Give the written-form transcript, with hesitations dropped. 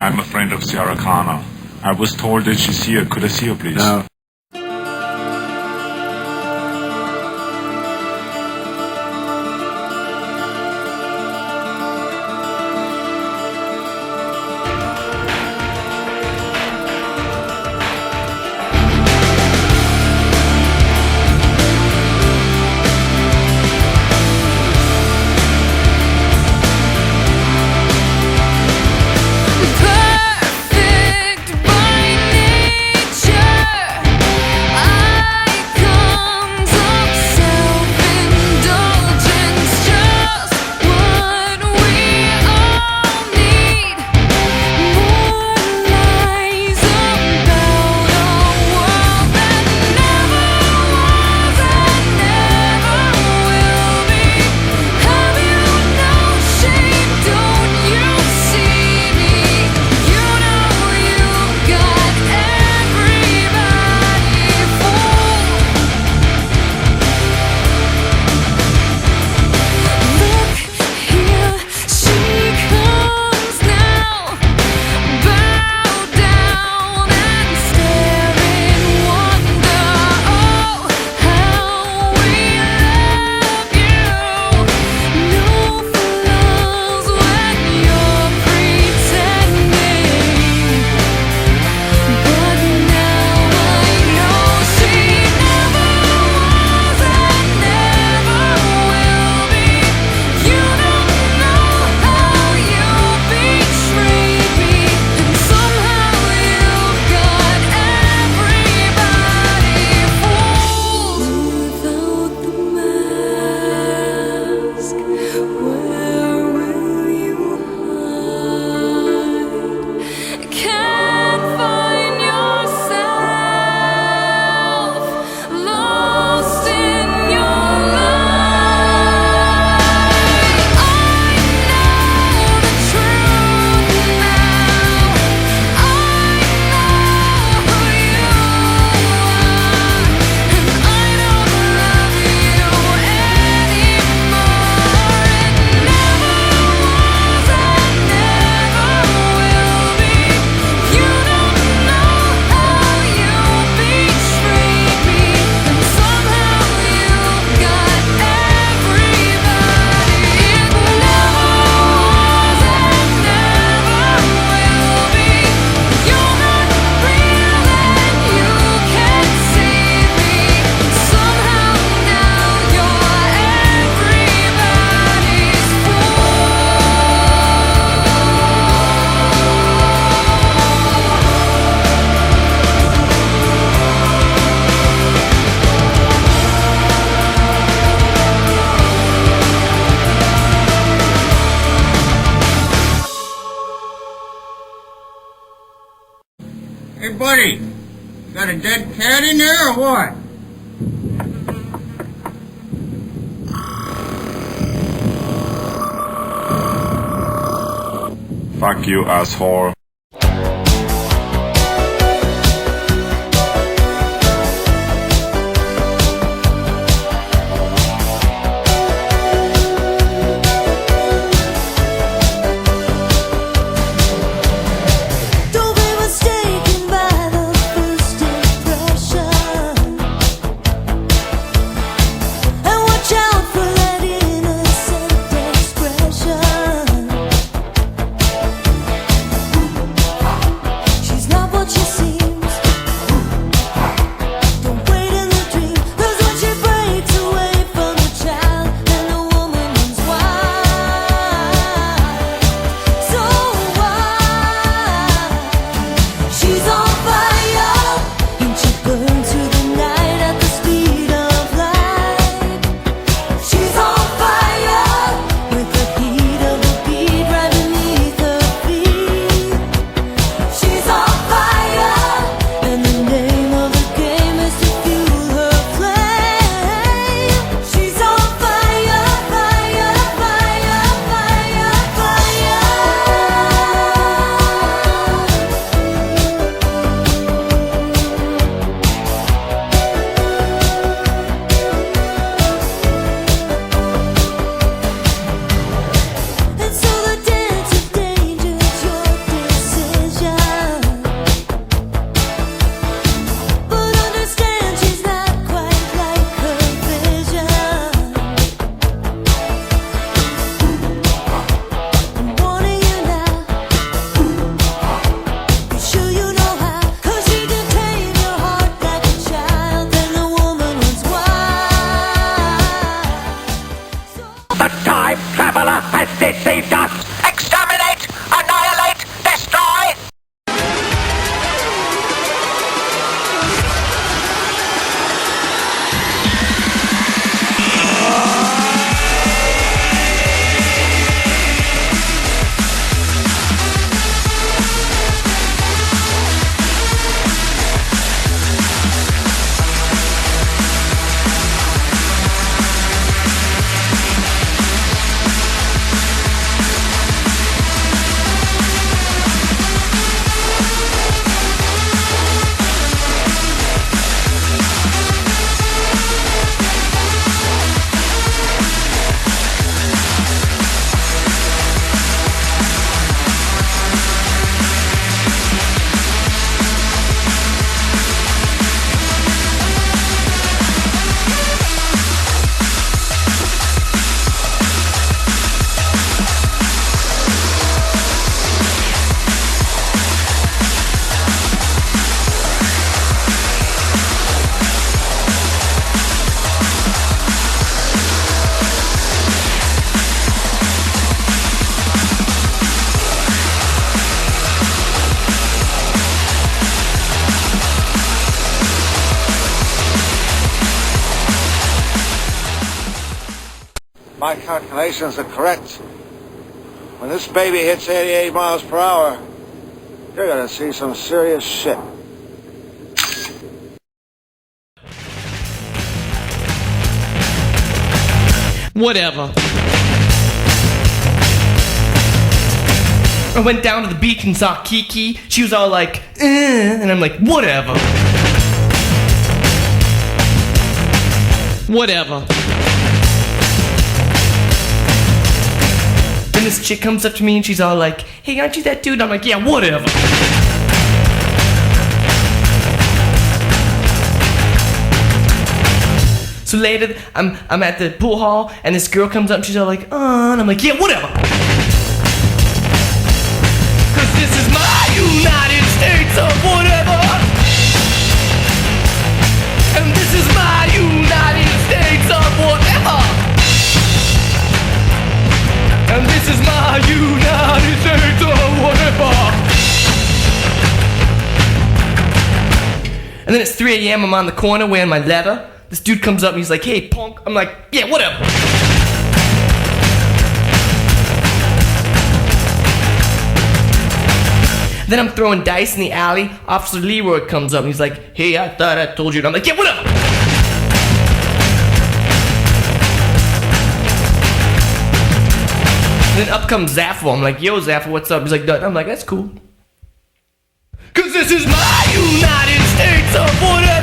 I'm a friend of Sarah Connor. I was told that she's here. Could I see her, please? No. Hey, buddy, got a dead cat in there or what? Fuck you, asshole. time traveler has deceived us. Exterminate, annihilate, destroy! My calculations are correct. When this baby hits 88 miles per hour, you're gonna see some serious shit. Whatever. I went down to the beach and saw Kiki. She was all like, and I'm like, whatever. Whatever. Then this chick comes up to me and she's all like, hey, aren't you that dude? I'm like, yeah, whatever. So later, I'm at the pool hall and this girl comes up and she's all like, and I'm like, yeah, whatever. Cause this is my United States of whatever. And this is my United States of whatever. And this is my United States of whatever. And then it's 3 a.m. I'm on the corner wearing my leather. This dude comes up and he's like, hey, punk. I'm like, yeah, whatever. Then I'm throwing dice in the alley. Officer Leroy comes up and he's like, hey, I thought I told you. And I'm like, yeah, whatever. And then up comes Zaffo. I'm like, yo, Zaffo, what's up? He's like, Dud. I'm like, that's cool. Cause this is my United States of whatever.